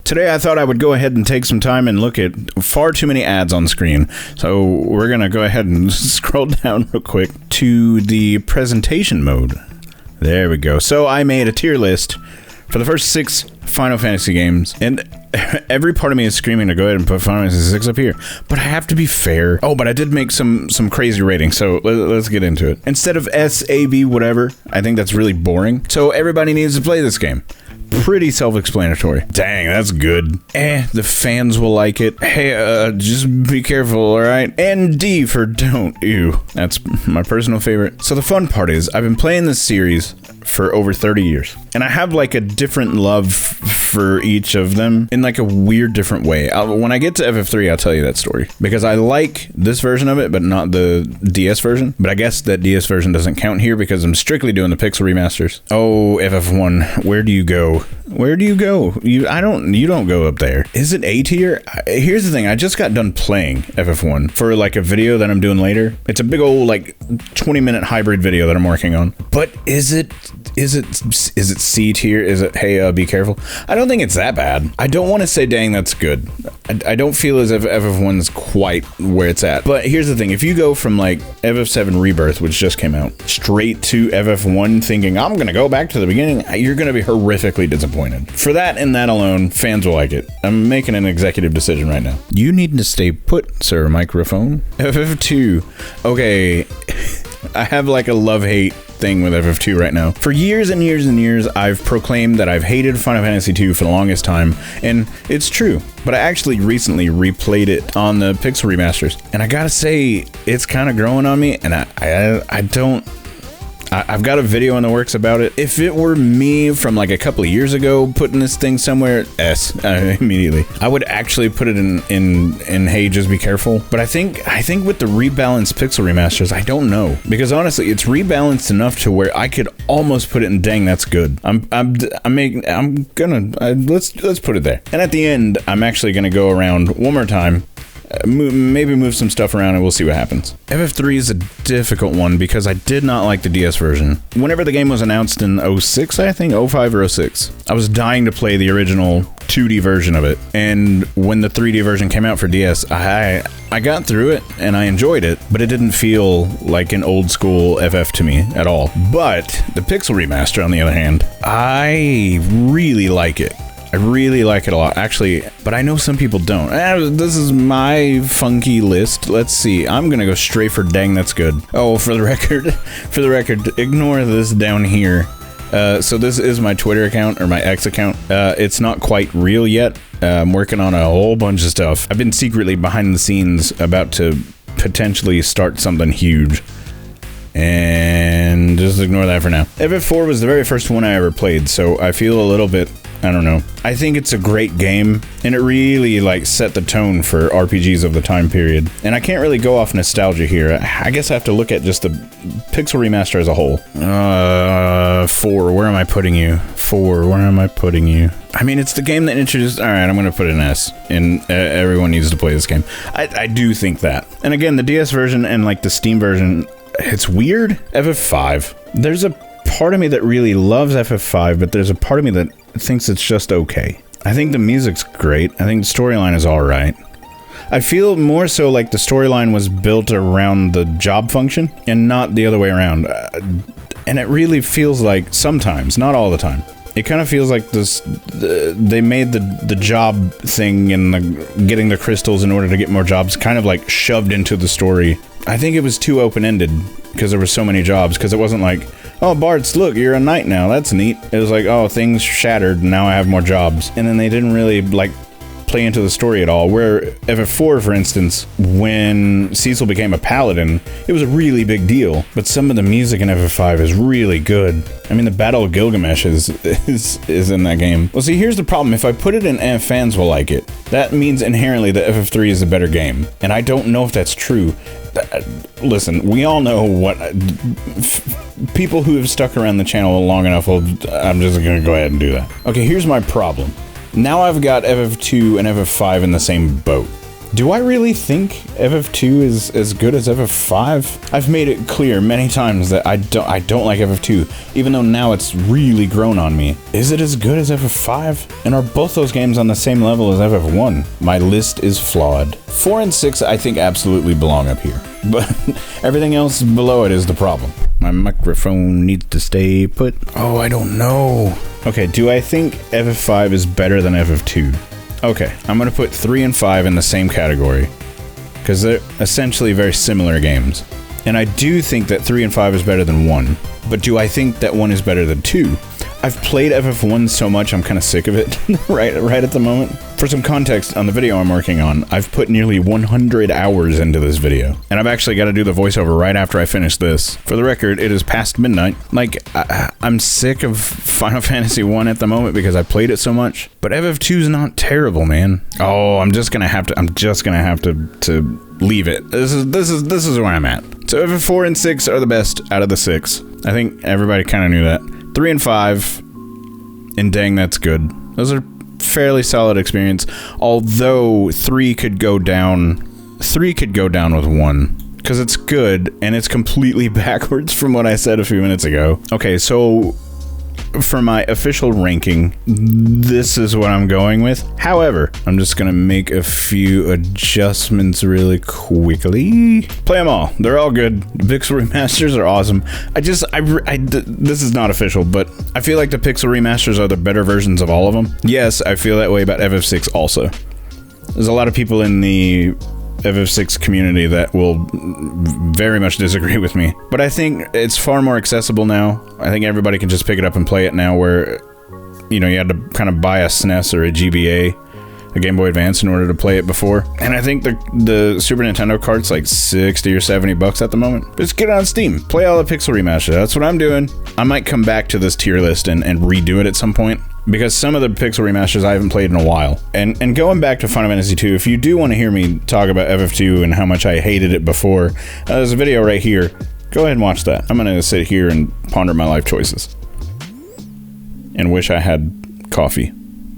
Today I thought I would go ahead and take some time and look at far too many ads on screen. So we're going to go ahead and scroll down real quick to the presentation mode. There we go. So I made a tier list for the first 6 Final Fantasy games, and every part of me is screaming to go ahead and put Final Fantasy 6 up here, but I have to be fair. Oh, but I did make some crazy ratings, so let's get into it. Instead of S, A, B, whatever, I think that's really boring, so everybody needs to play this game. Pretty self-explanatory. Dang, that's good. The fans will like it. Hey, just be careful, alright? And D for don't. Ew. That's my personal favorite. So the fun part is, I've been playing this series for over 30 years. And I have like a different love for each of them in like a weird different way. When I get to FF3, I'll tell you that story. Because I like this version of it, but not the DS version. But I guess that DS version doesn't count here because I'm strictly doing the Pixel remasters. Oh, FF1, where do you go? Where do you go? You don't go up there. Is it A tier? Here's the thing, I just got done playing FF1 for like a video that I'm doing later. It's a big old like 20-minute hybrid video that I'm working on. But is it C tier? Is it, hey, be careful? I don't think it's that bad. I don't want to say, dang, that's good. I don't feel as if FF1's quite where it's at. But here's the thing, if you go from like FF7 Rebirth, which just came out, straight to FF1 thinking, I'm gonna go back to the beginning, you're gonna be horrifically disappointed. For that and that alone, fans will like it. I'm making an executive decision right now. You need to stay put, sir, microphone. FF2. Okay, I have like a love-hate thing with FF2 right now. For years and years and years, I've proclaimed that I've hated Final Fantasy 2 for the longest time, and it's true. But I actually recently replayed it on the Pixel remasters, and I gotta say, it's kind of growing on me, and I've got a video in the works about it. If it were me from like a couple of years ago putting this thing somewhere, S, immediately. I would actually put it in hey, just be careful. But I think with the rebalanced Pixel remasters, I don't know. Because honestly, it's rebalanced enough to where I could almost put it in dang, that's good. Let's put it there. And at the end, I'm actually gonna go around one more time, maybe move some stuff around, and we'll see what happens. FF3 is a difficult one because I did not like the DS version. Whenever the game was announced in 06, I think, 05 or 06, I was dying to play the original 2D version of it. And when the 3D version came out for DS, I got through it and I enjoyed it, but it didn't feel like an old school FF to me at all. But the Pixel remaster, on the other hand, I really like it. I really like it a lot, actually, but I know some people don't. This is my funky list. Let's see. I'm gonna go straight for dang, that's good. Oh, for the record, ignore this down here. So this is my Twitter account, or my X account. It's not quite real yet. I'm working on a whole bunch of stuff. I've been secretly behind the scenes about to potentially start something huge. And just ignore that for now. FF4 was the very first one I ever played, so I feel a little bit, I don't know. I think it's a great game, and it really like set the tone for RPGs of the time period. And I can't really go off nostalgia here. I guess I have to look at just the Pixel remaster as a whole. 4, where am I putting you? 4, where am I putting you? I mean, it's the game that introduced... Alright, I'm gonna put an S, and everyone needs to play this game. I do think that. And again, the DS version and like the Steam version, it's weird. FF5. There's a part of me that really loves FF5, but there's a part of me that thinks it's just okay. I think the music's great. I think the storyline is alright. I feel more so like the storyline was built around the job function and not the other way around. And it really feels like sometimes, not all the time. It kind of feels like this. They made the job thing and getting the crystals in order to get more jobs kind of like shoved into the story. I think it was too open-ended because there were so many jobs, because it wasn't like, oh, Bart's, look, you're a knight now, that's neat. It was like, oh, things shattered, now I have more jobs. And then they didn't really, like, play into the story at all. Where FF4, for instance, when Cecil became a paladin, it was a really big deal. But some of the music in FF5 is really good. I mean, the Battle of Gilgamesh is in that game. Well, see, here's the problem. If I put it in F, fans will like it. That means inherently that FF3 is a better game. And I don't know if that's true. Listen, we all know what... people who have stuck around the channel long enough will... I'm just gonna go ahead and do that. Okay, here's my problem. Now I've got FF2 and FF5 in the same boat. Do I really think FF2 is as good as FF5? I've made it clear many times that I don't like FF2, even though now it's really grown on me. Is it as good as FF5? And are both those games on the same level as FF1? My list is flawed. 4 and 6 I think absolutely belong up here, but everything else below it is the problem. My microphone needs to stay put. Oh, I don't know. Okay, do I think FF5 is better than FF2? Okay, I'm gonna put 3 and 5 in the same category, because they're essentially very similar games. And I do think that 3 and 5 is better than 1, but do I think that 1 is better than 2? I've played FF1 so much I'm kind of sick of it right at the moment. For some context on the video I'm working on, I've put nearly 100 hours into this video. And I've actually got to do the voiceover right after I finish this. For the record, it is past midnight. Like, I'm sick of Final Fantasy 1 at the moment because I played it so much. But FF2's not terrible, man. Oh, I'm just gonna have to leave it. This is where I'm at. So FF4 and 6 are the best out of the 6. I think everybody kind of knew that. 3 and 5, and dang, that's good. Those are fairly solid experience, although 3 could go down with 1, because it's good, and it's completely backwards from what I said a few minutes ago. Okay, so for my official ranking, this is what I'm going with. However, I'm just gonna make a few adjustments really quickly. Play them all. They're all good. The Pixel Remasters are awesome. This is not official, but I feel like the Pixel Remasters are the better versions of all of them. Yes, I feel that way about FF6 also. There's a lot of people in the FF6 community that will very much disagree with me, but I think it's far more accessible now. I think everybody can just pick it up and play it now, where, you know, you had to kind of buy a SNES or a GBA, a Game Boy Advance, in order to play it before. And I think the Super Nintendo cart's like 60 or 70 bucks at the moment. Just get it on Steam, play all the Pixel Remasters. That's what I'm doing. I might come back to this tier list and redo it at some point, because some of the Pixel Remasters I haven't played in a while. And going back to Final Fantasy 2, if you do want to hear me talk about FF2 and how much I hated it before, there's a video right here. Go ahead and watch that. I'm gonna sit here and ponder my life choices. And wish I had coffee.